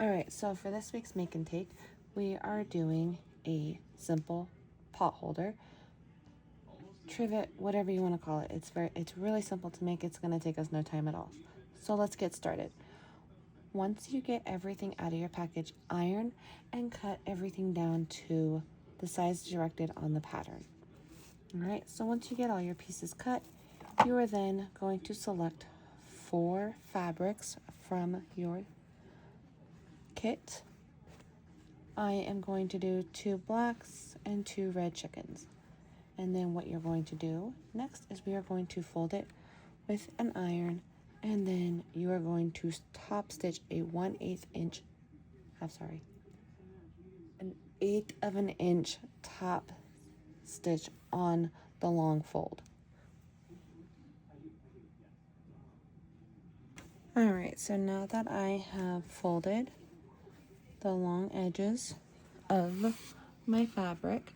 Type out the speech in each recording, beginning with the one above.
All right, so for this week's make and take, we are doing a simple pot holder, trivet, whatever you want to call it. It's really simple to make. It's going to take us no time at all. So let's get started. Once you get everything out of your package, iron and cut everything down to the size directed on the pattern. All right, so once you get all your pieces cut, you are then going to select 4 fabrics from your kit. I am going to do 2 blacks and 2 red chickens. And then what you're going to do next is we are going to fold it with an iron, and then you are going to top stitch a 1/8 inch, an 1/8 of an inch top stitch on the long fold. All right, so now that I have folded the long edges of my fabric,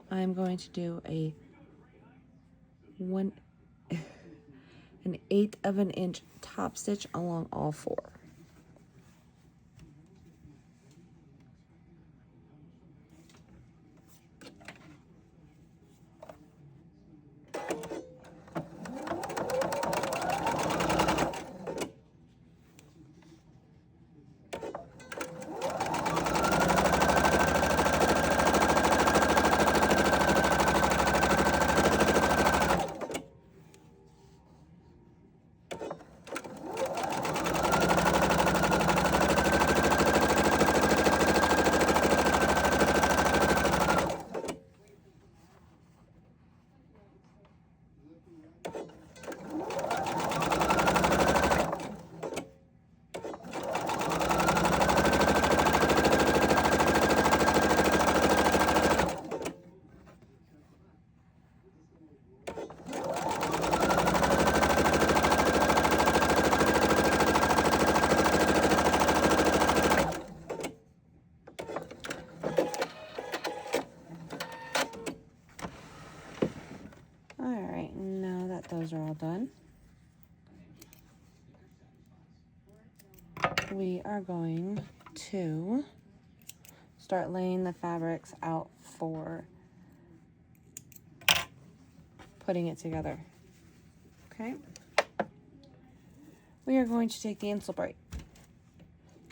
I'm going to do an 1/8 of an inch top stitch along all 4. Alright, now that those are all done, we are going to start laying the fabrics out for putting it together. Okay? We are going to take the insole bright.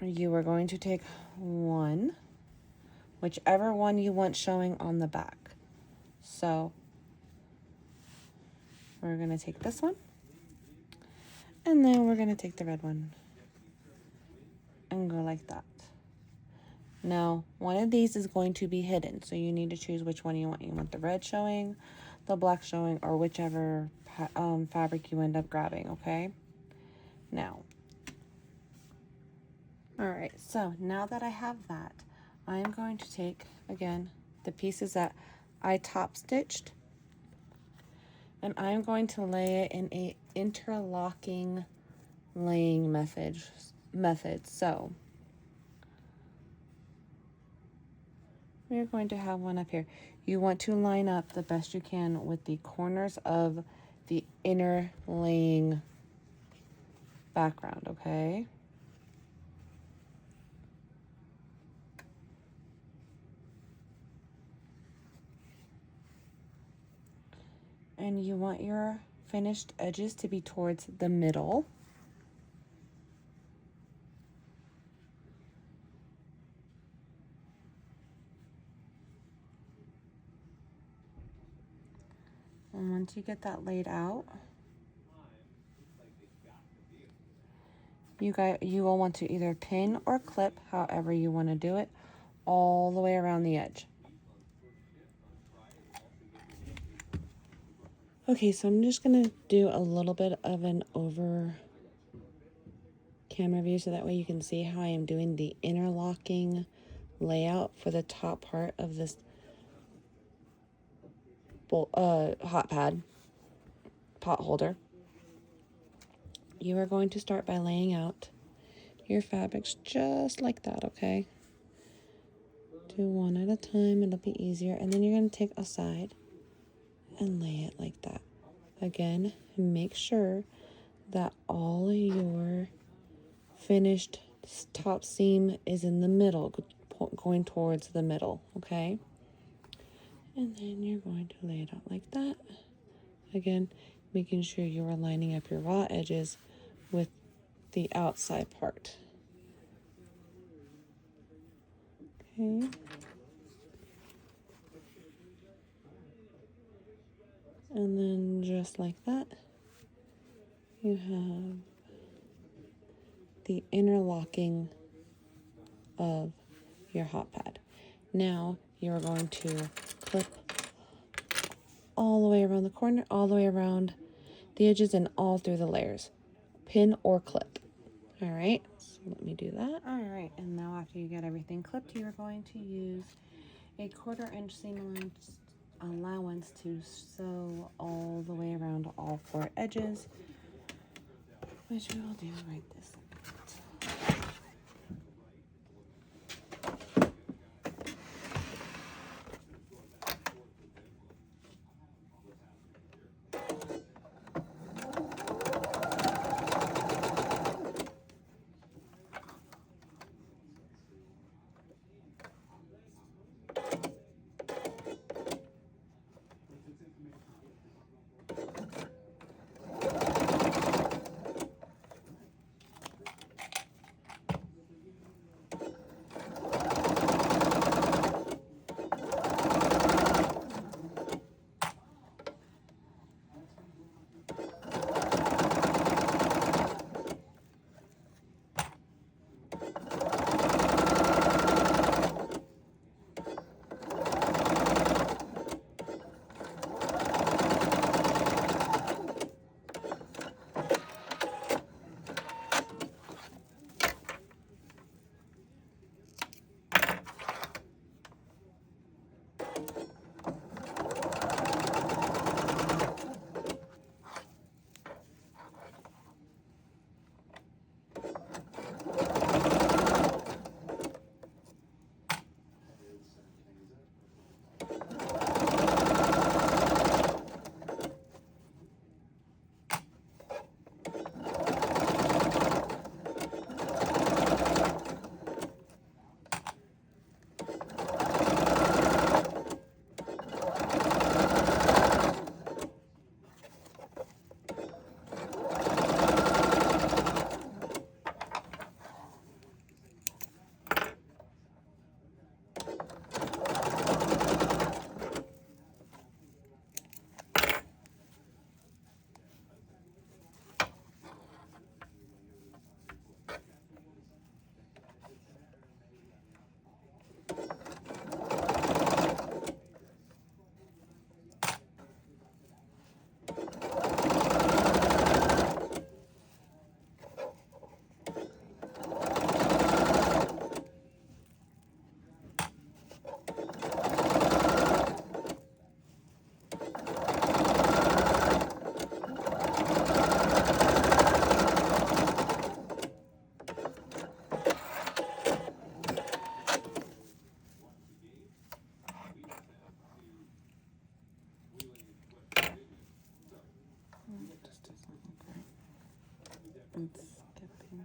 You are going to take one, whichever one you want showing on the back. So we're going to take this one, and then we're going to take the red one and go like that. Now, one of these is going to be hidden, so you need to choose which one you want. You want the red showing, the black showing, or whichever fabric you end up grabbing, okay? Now, all right, so now that I have that, I'm going to take, again, the pieces that I top stitched, and I'm going to lay it in a interlocking laying method. So we're going to have one up here. You want to line up the best you can with the corners of the inner laying background, okay? And you want your finished edges to be towards the middle. And once you get that laid out, you will want to either pin or clip, however you want to do it, all the way around the edge. Okay, so I'm just going to do a little bit of an over camera view so that way you can see how I am doing the interlocking layout for the top part of this hot pad pot holder. You are going to start by laying out your fabrics just like that, okay? Do one at a time, it'll be easier. And then you're going to take a side and lay it like that. Again, make sure that all your finished This top seam is in the middle, going towards the middle, okay? And then you're going to lay it out like that. Again, making sure you are lining up your raw edges with the outside part. Okay. And then just like that, you have the interlocking of your hot pad. Now you're going to clip all the way around the corner, all the way around the edges, and all through the layers. Pin or clip. All right, so let me do that. All right, and now after you get everything clipped, you're going to use a 1/4 inch seam allowance to sew all the way around all 4 edges, which we will do right this second. Just doesn't look right. It's skipping.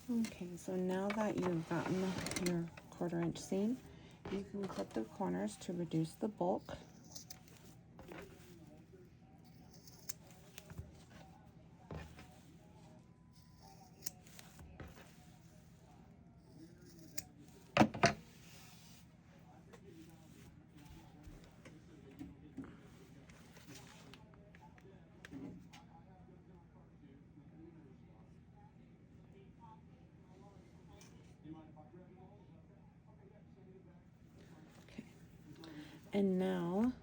Okay, so now that you've gotten your 1/4 inch seam, you can clip the corners to reduce the bulk. And now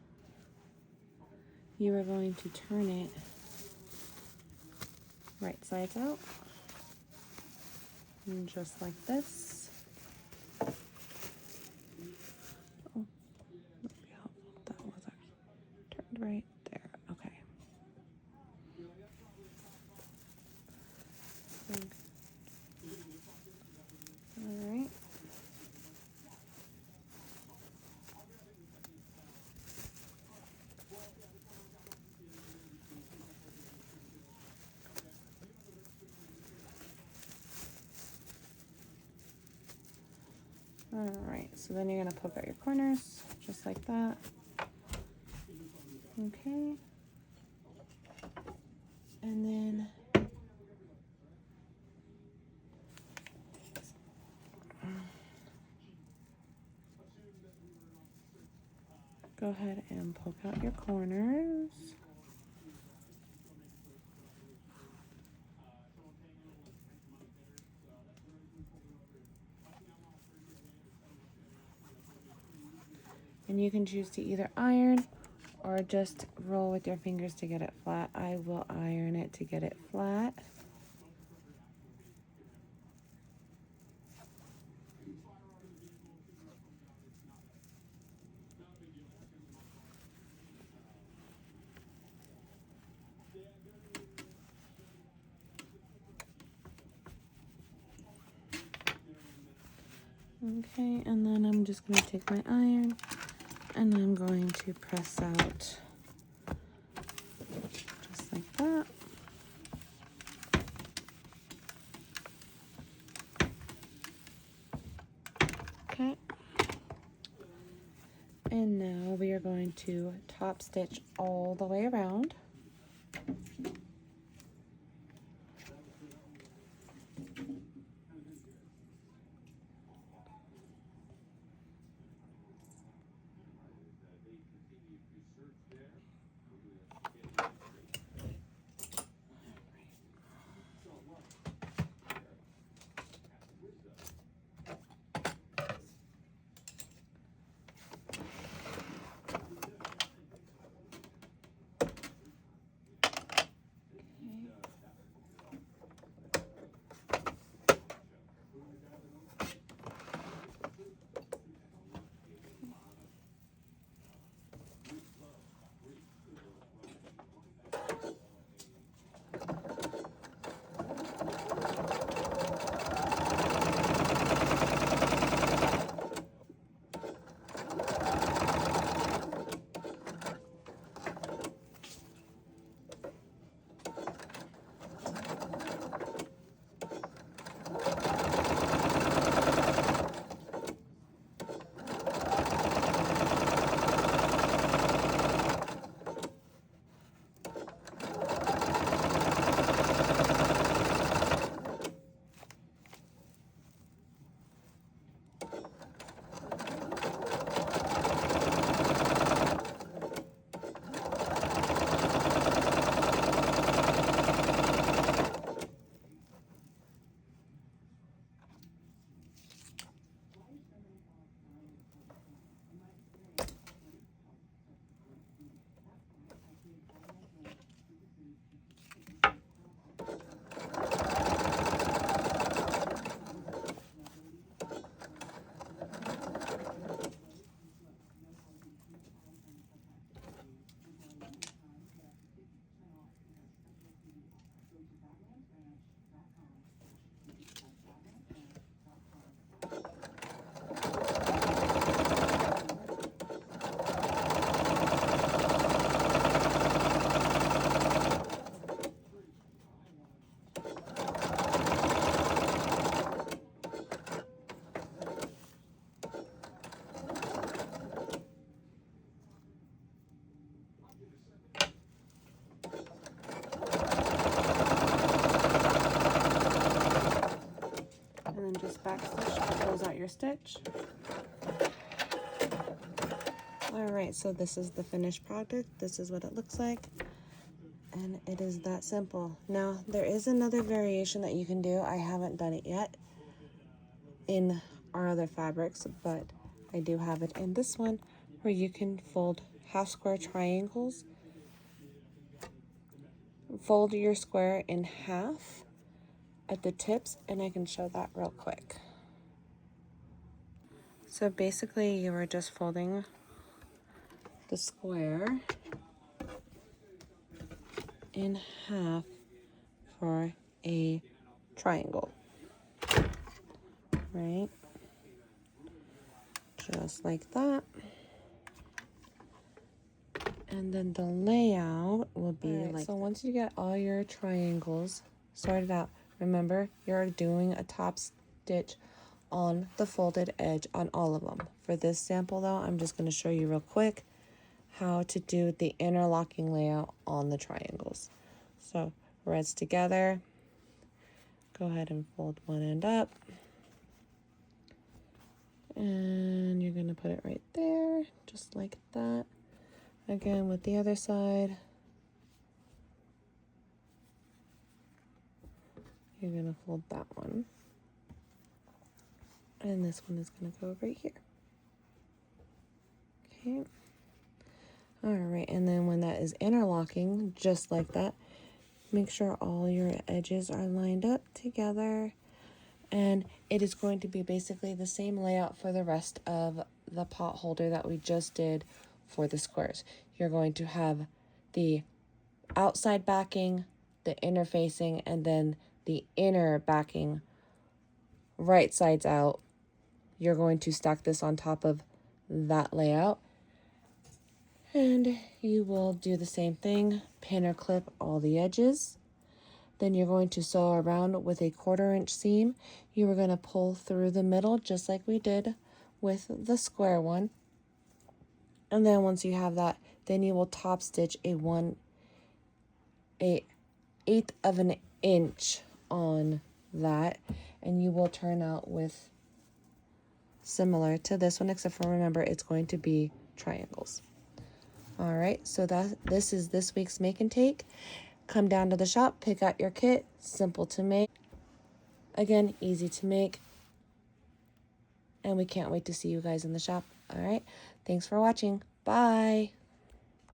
you are going to turn it right sides out, and just like this. All right, so then you're gonna poke out your corners, just like that. Okay. And then go ahead and poke out your corners. And you can choose to either iron or just roll with your fingers to get it flat. I will iron it to get it flat. Okay, and then I'm just going to take my iron and I'm going to press out just like that. Okay. And now we are going to top stitch all the way around. And then just back stitch to close out your stitch. All right, so this is the finished product. This is what it looks like. And it is that simple. Now, there is another variation that you can do. I haven't done it yet in our other fabrics, but I do have it in this one where you can fold half square triangles. Fold your square in half at the tips, and I can show that real quick. So basically you are just folding the square in half for a triangle, right? Just like that. And then the layout will be like so. Once you get all your triangles sorted out, remember you're doing a top stitch on the folded edge on all of them. For this sample though, I'm just going to show you real quick how to do the interlocking layout on the triangles. So reds together, go ahead and fold one end up, and you're going to put it right there, just like that. Again with the other side, you're going to fold that one, and this one is going to go right here. Okay. All right, and then when that is interlocking, just like that, make sure all your edges are lined up together. And it is going to be basically the same layout for the rest of the pot holder that we just did for the squares. You're going to have the outside backing, the inner facing, and then the inner backing right sides out. You're going to stack this on top of that layout. And you will do the same thing, pin or clip all the edges. Then you're going to sew around with a 1/4 inch seam. You are going to pull through the middle just like we did with the square one. And then once you have that, then you will top stitch a 1/8 of an inch on that, and you will turn out with similar to this one, except for remember it's going to be triangles. All right, so this is this week's make and take. Come down to the shop, pick out your kit, simple to make. Again, easy to make. And we can't wait to see you guys in the shop. All right, thanks for watching. Bye.